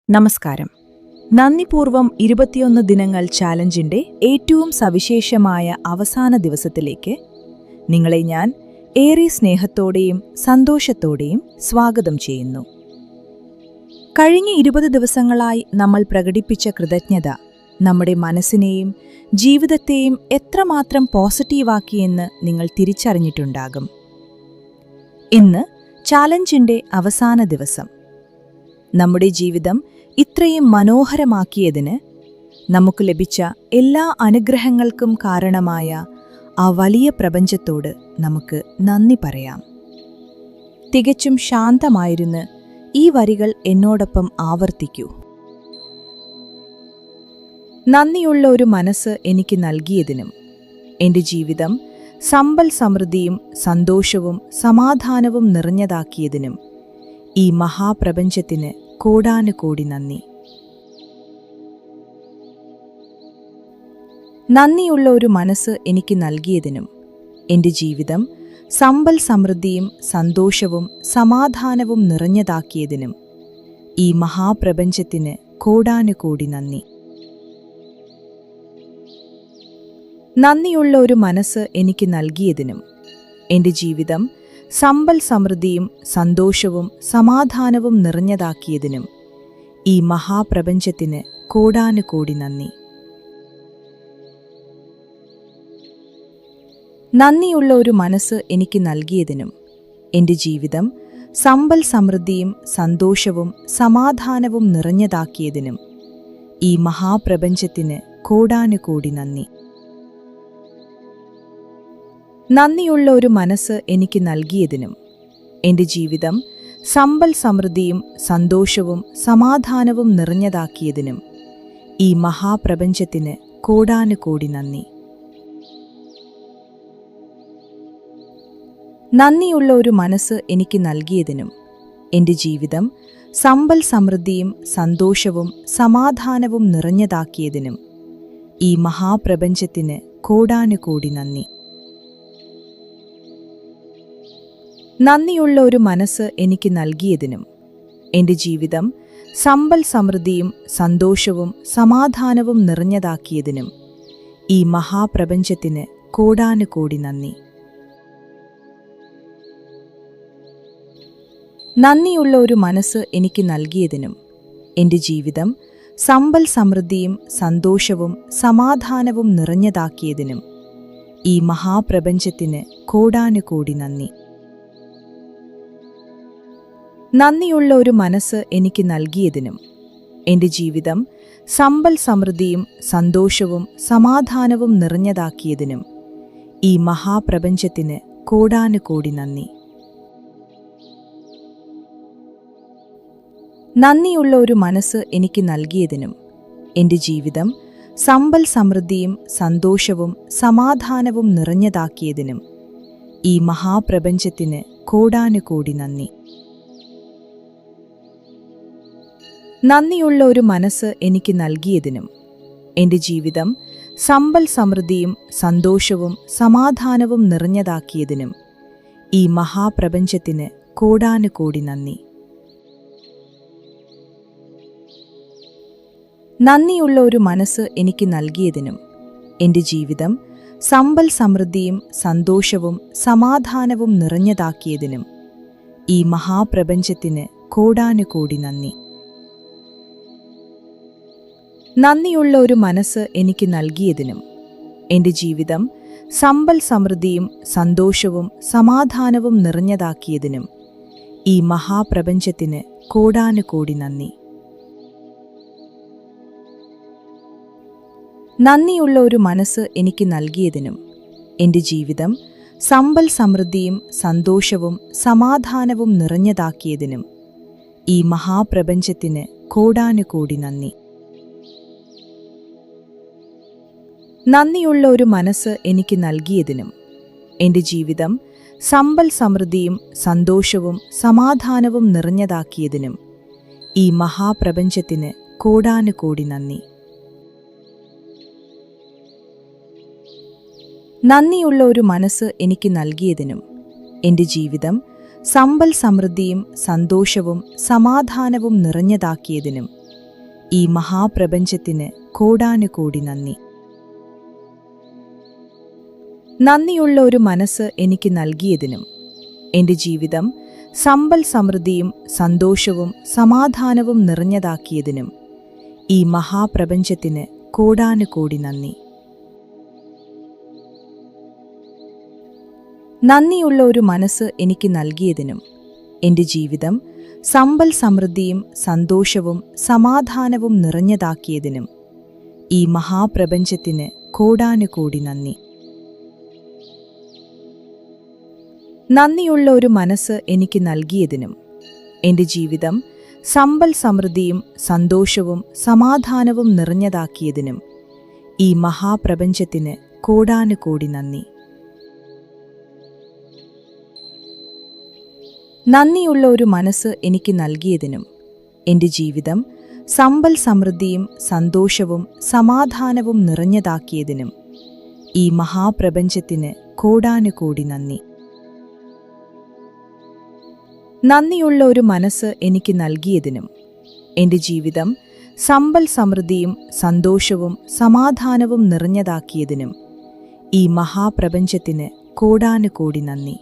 നമസ്കാരം. നന്ദിപൂർവം 21 ദിനങ്ങൾ ചാലഞ്ചിന്റെ ഏറ്റവും സവിശേഷമായ അവസാന ദിവസത്തിലേക്ക് നിങ്ങളെ ഞാൻ ഏറെ സ്നേഹത്തോടെയും സന്തോഷത്തോടെയും സ്വാഗതം ചെയ്യുന്നു. കഴിഞ്ഞ 20 ദിവസങ്ങളായി നമ്മൾ പ്രകടിപ്പിച്ച കൃതജ്ഞത നമ്മുടെ മനസ്സിനെയും ജീവിതത്തെയും എത്രമാത്രം പോസിറ്റീവാക്കിയെന്ന് നിങ്ങൾ തിരിച്ചറിഞ്ഞിട്ടുണ്ടാകും. ഇന്ന് ചാലഞ്ചിന്റെ അവസാന ദിവസം. നമ്മുടെ ജീവിതം ഇത്രയും മനോഹരമാക്കിയതിന്, നമുക്ക് ലഭിച്ച എല്ലാ അനുഗ്രഹങ്ങൾക്കും കാരണമായ ആ വലിയ പ്രപഞ്ചത്തോട് നമുക്ക് നന്ദി പറയാം. തികച്ചും ശാന്തമായിരുന്ന് ഈ വരികൾ എന്നോടൊപ്പം ആവർത്തിക്കൂ. നന്ദിയുള്ള ഒരു മനസ്സ് എനിക്ക് നൽകിയതിനും, എൻ്റെ ജീവിതം സമ്പൽ സമൃദ്ധിയും സന്തോഷവും സമാധാനവും നിറഞ്ഞതാക്കിയതിനും ഈ മഹാപ്രപഞ്ചത്തിന് കോടാനുകോടി നന്ദി. നന്ദിയുള്ള ഒരു മനസ്സ് എനിക്ക് നൽകിയതിനും, എൻ്റെ ജീവിതം സമ്പൽ സമൃദ്ധിയും സന്തോഷവും സമാധാനവും നിറഞ്ഞതാക്കിയതിനും ഈ മഹാപ്രപഞ്ചത്തിന് കോടാനുകോടി നന്ദി. നന്ദിയുള്ള ഒരു മനസ്സ് എനിക്ക് നൽകിയതിനും, എൻ്റെ ജീവിതം സമ്പൽ സമൃദ്ധിയും സന്തോഷവും സമാധാനവും നിറഞ്ഞതാക്കിയതിനും ഈ മഹാപ്രപഞ്ചത്തിന് കോടാനുകോടി നന്ദി. നന്ദിയുള്ള ഒരു മനസ്സ് എനിക്ക് നൽകിയതിനും, എൻ്റെ ജീവിതം സമ്പൽ സമൃദ്ധിയും സന്തോഷവും സമാധാനവും നിറഞ്ഞതാക്കിയതിനും ഈ മഹാപ്രപഞ്ചത്തിന് കോടാനുകോടി നന്ദി. നന്ദിയുള്ള ഒരു മനസ്സ് എനിക്ക് നൽകിയതിനും, എൻ്റെ ജീവിതം സമ്പൽ സമൃദ്ധിയും സന്തോഷവും സമാധാനവും നിറഞ്ഞതാക്കിയതിനും ഈ മഹാപ്രപഞ്ചത്തിന് കോടാനുകോടി നന്ദി. നന്ദിയുള്ള ഒരു മനസ്സ് എനിക്ക് നൽകിയതിനും, എൻ്റെ ജീവിതം സമ്പൽ സമൃദ്ധിയും സന്തോഷവും സമാധാനവും നിറഞ്ഞതാക്കിയതിനും ഈ മഹാപ്രപഞ്ചത്തിന് കോടാനുകോടി നന്ദി. നന്ദിയുള്ള ഒരു മനസ്സ് എനിക്ക് നൽകിയതിനും, എൻ്റെ ജീവിതം സമ്പൽ സമൃദ്ധിയും സന്തോഷവും സമാധാനവും നിറഞ്ഞതാക്കിയതിനും ഈ മഹാപ്രപഞ്ചത്തിന് കോടാനുകോടി നന്ദി. നന്ദിയുള്ള ഒരു മനസ്സ് എനിക്ക് നൽകിയതിനും, എൻ്റെ ജീവിതം സമ്പൽ സമൃദ്ധിയും സന്തോഷവും സമാധാനവും നിറഞ്ഞതാക്കിയതിനും ഈ മഹാപ്രപഞ്ചത്തിന് കോടാനുകോടി നന്ദി. നന്ദിയുള്ള ഒരു മനസ്സ് എനിക്ക് നൽകിയതിനും, എൻ്റെ ജീവിതം സമ്പൽ സമൃദ്ധിയും സന്തോഷവും സമാധാനവും നിറഞ്ഞതാക്കിയതിനും ഈ മഹാപ്രപഞ്ചത്തിന് കോടാനുകോടി നന്ദി. നന്ദിയുള്ള ഒരു മനസ്സ് എനിക്ക് നൽകിയതിനും, എൻ്റെ ജീവിതം സമ്പൽ സമൃദ്ധിയും സന്തോഷവും സമാധാനവും നിറഞ്ഞതാക്കിയതിനും ഈ മഹാപ്രപഞ്ചത്തിന് കോടാനുകോടി നന്ദി. നന്ദിയുള്ള ഒരു മനസ്സ് എനിക്ക് നൽകിയതിനും, എൻ്റെ ജീവിതം സമ്പൽ സമൃദ്ധിയും സന്തോഷവും സമാധാനവും നിറഞ്ഞതാക്കിയതിനും ഈ മഹാപ്രപഞ്ചത്തിന് കോടാനുകോടി നന്ദി. നന്ദിയുള്ള ഒരു മനസ്സ് എനിക്ക് നൽകിയതിനും, എൻ്റെ ജീവിതം സമ്പൽ സമൃദ്ധിയും സന്തോഷവും സമാധാനവും നിറഞ്ഞതാക്കിയതിനും ഈ മഹാപ്രപഞ്ചത്തിന് കോടാനുകോടി നന്ദി. നന്ദിയുള്ള ഒരു മനസ്സ് എനിക്ക് നൽകിയതിനും, എൻ്റെ ജീവിതം സമ്പൽ സമൃദ്ധിയും സന്തോഷവും സമാധാനവും നിറഞ്ഞതാക്കിയതിനും ഈ മഹാപ്രപഞ്ചത്തിന് കോടാനുകോടി നന്ദി. നന്ദിയുള്ള ഒരു മനസ്സ് എനിക്ക് നൽകിയതിനും, എൻ്റെ ജീവിതം സമ്പൽ സമൃദ്ധിയും സന്തോഷവും സമാധാനവും നിറഞ്ഞതാക്കിയതിനും ഈ മഹാപ്രപഞ്ചത്തിന് കോടാനുകോടി നന്ദി. നന്ദിയുള്ള ഒരു മനസ്സ് എനിക്ക് നൽകിയതിനും, എൻ്റെ ജീവിതം സമ്പൽ സമൃദ്ധിയും സന്തോഷവും സമാധാനവും നിറഞ്ഞതാക്കിയതിനും ഈ മഹാപ്രപഞ്ചത്തിന് കോടാനുകോടി നന്ദി. നന്ദിയുള്ള ഒരു മനസ്സ് എനിക്ക് നൽകിയതിനും, എൻ്റെ ജീവിതം സമ്പൽ സമൃദ്ധിയും സന്തോഷവും സമാധാനവും നിറഞ്ഞതാക്കിയതിനും ഈ മഹാപ്രപഞ്ചത്തിന് കോടാനുകോടി നന്ദി. നന്ദിയുള്ള ഒരു മനസ്സ് എനിക്ക് നൽകിയതിനും എൻ്റെ ജീവിതം സമ്പൽ സമൃദ്ധിയും സന്തോഷവും സമാധാനവും നിറഞ്ഞതാക്കിയതിനും ഈ മഹാപ്രപഞ്ചത്തിന് കോടാനുകോടി നന്ദി. നന്ദിയുള്ള ഒരു മനസ്സ് എനിക്ക് നൽകിയതിനും എൻ്റെ ജീവിതം സമ്പൽ സമൃദ്ധിയും സന്തോഷവും സമാധാനവും നിറഞ്ഞതാക്കിയതിനും ഈ മഹാപ്രപഞ്ചത്തിന് കോടാനുകോടി നന്ദി. നന്ദിയുള്ള ഒരു മനസ്സ് എനിക്ക് നൽകിയതിനും എൻ്റെ ജീവിതം സമ്പൽ സമൃദ്ധിയും സന്തോഷവും സമാധാനവും നിറഞ്ഞതാക്കിയതിനും ഈ മഹാപ്രപഞ്ചത്തിന് കോടാനുകോടി നന്ദി. നന്ദിയുള്ള ഒരു മനസ്സ് എനിക്ക് നൽകിയതിനും എൻ്റെ ജീവിതം സമ്പൽ സമൃദ്ധിയും സന്തോഷവും സമാധാനവും നിറഞ്ഞതാക്കിയതിനും ഈ മഹാപ്രപഞ്ചത്തിന് കോടാനുകോടി നന്ദി. നന്ദിയുള്ള ഒരു മനസ്സ് എനിക്ക് നൽകിയതിനും എൻ്റെ ജീവിതം സമ്പൽ സമൃദ്ധിയും സന്തോഷവും സമാധാനവും നിറഞ്ഞതാക്കിയതിനും ഈ മഹാപ്രപഞ്ചത്തിന് കോടാനുകോടി നന്ദി.